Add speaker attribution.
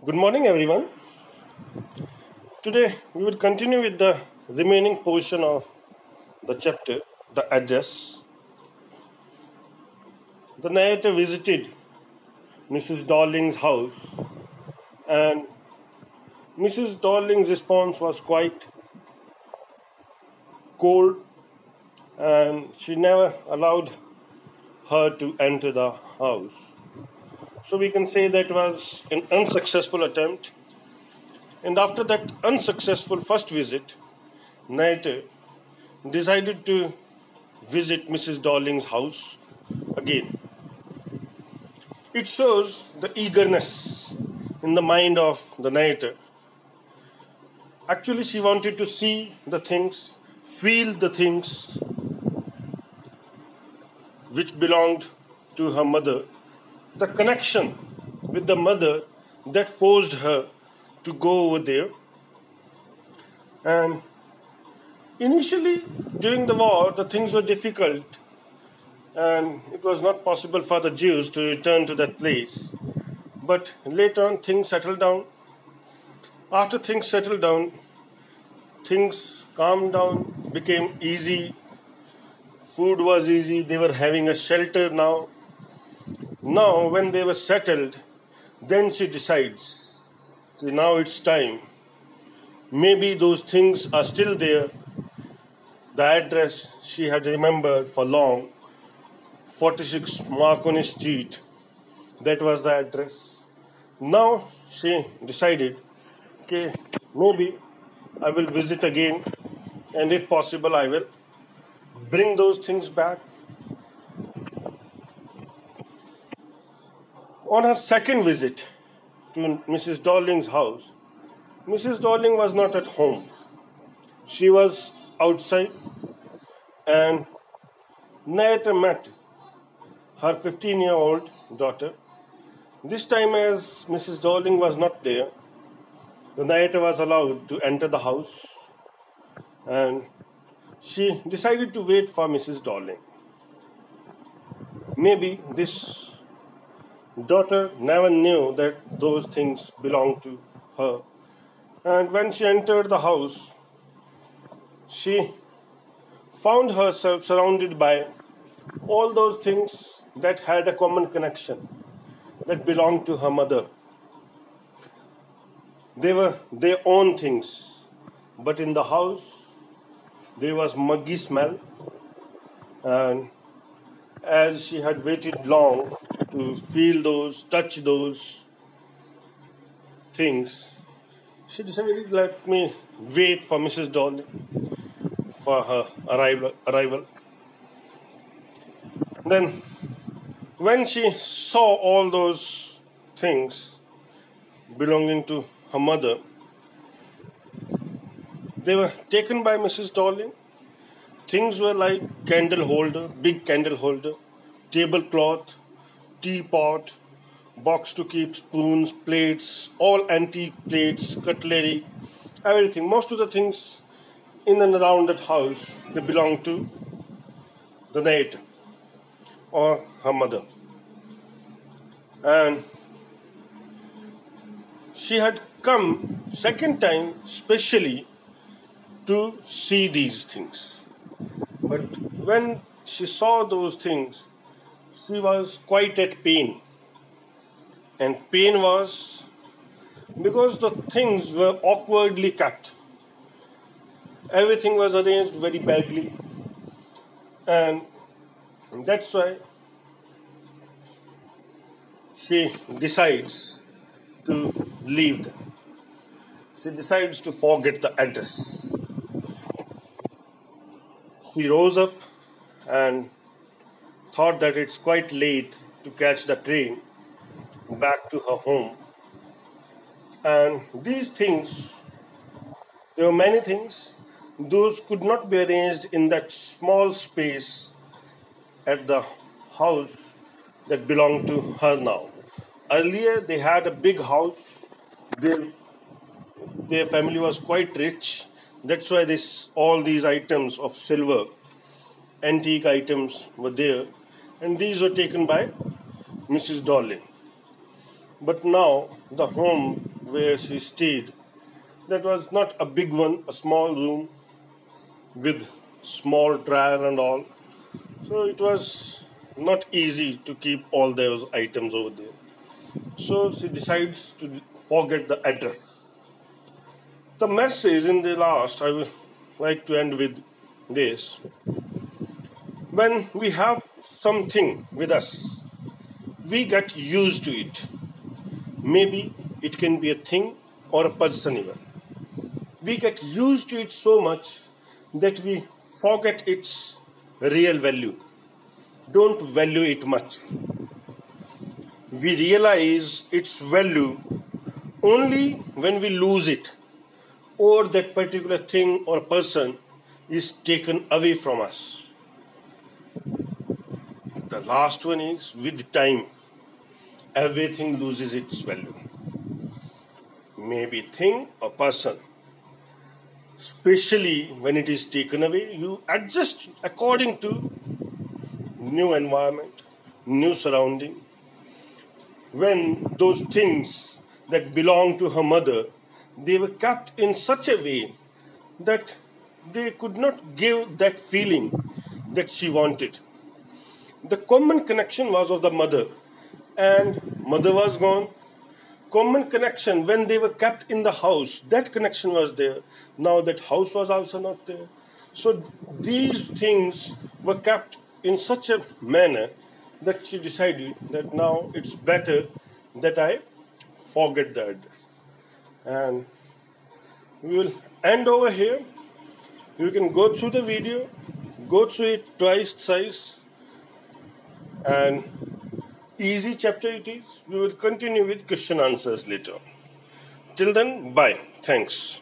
Speaker 1: Good morning, everyone. Today we will continue with the remaining portion of the chapter, the address. The narrator visited Mrs. Darling's house, and Mrs. Darling's response was quite cold, and she never allowed her to enter the house. So we can say that was an unsuccessful attempt. And after that unsuccessful first visit, narrator decided to visit Mrs. Darling's house again. It shows the eagerness in the mind of the narrator. Actually, she wanted to see the things, feel the things which belonged to her mother, the connection with the mother that forced her to go over there. And initially, during the war, the things were difficult, and it was not possible for the Jews to return to that place. But later on, things settled down. After things settled down, things calmed down, became easy. Food was easy. They were having a shelter now. Now, when they were settled, then she decides, now it's time. Maybe those things are still there. The address she had remembered for long, 46 Marconi Street, that was the address. Now she decided, okay, maybe I will visit again, and if possible, I will bring those things back. On her second visit to Mrs. Darling's house, Mrs. Darling was not at home. She was outside, and narrator met her 15-year-old daughter. This time, as Mrs. Darling was not there, the narrator was allowed to enter the house, and she decided to wait for Mrs. Darling. Maybe this daughter never knew that those things belonged to her. And when she entered the house, she found herself surrounded by all those things that had a common connection, that belonged to her mother. They were their own things, but in the house there was muggy smell, and as she had waited long to feel those, touch those things, she decided, let me wait for Mrs. Darling for her arrival. Then, when she saw all those things belonging to her mother, they were taken by Mrs. Darling. Things were like candle holder, big candle holder, tablecloth, teapot, box to keep spoons, plates, all antique plates, cutlery, everything. Most of the things in and around that house, they belonged to the narrator or her mother. And she had come second time specially to see these things. But when she saw those things, she was quite at pain. And pain was because the things were awkwardly kept. Everything was arranged very badly. And that's why she decides to leave them. She decides to forget the address. She rose up and thought that it's quite late to catch the train back to her home. And these things, there were many things, those could not be arranged in that small space at the house that belonged to her now. Earlier, they had a big house. Their family was quite rich. That's why all these items of silver, antique items were there. And these were taken by Mrs. Darling. But now the home where she stayed, that was not a big one, a small room with small dryer and all. So it was not easy to keep all those items over there. So she decides to forget the address. The message in the last, I would like to end with this. When we have something with us, we get used to it. Maybe it can be a thing or a person even. We get used to it so much that we forget its real value. Don't value it much. We realize its value only when we lose it, or that particular thing or person is taken away from us. The last one is, with time, everything loses its value. Maybe thing or person. Especially when it is taken away, you adjust according to new environment, new surrounding. When those things that belong to her mother, they were kept in such a way that they could not give that feeling that she wanted. The common connection was of the mother, and mother was gone. Common connection when they were kept in the house, that connection was there. Now that house was also not there. So these things were kept in such a manner that she decided that now it's better that I forget the address. And we will end over here. You can go through the video, go through it twice, thrice, and easy chapter it is. We will continue with question answers later. Till then, bye. Thanks.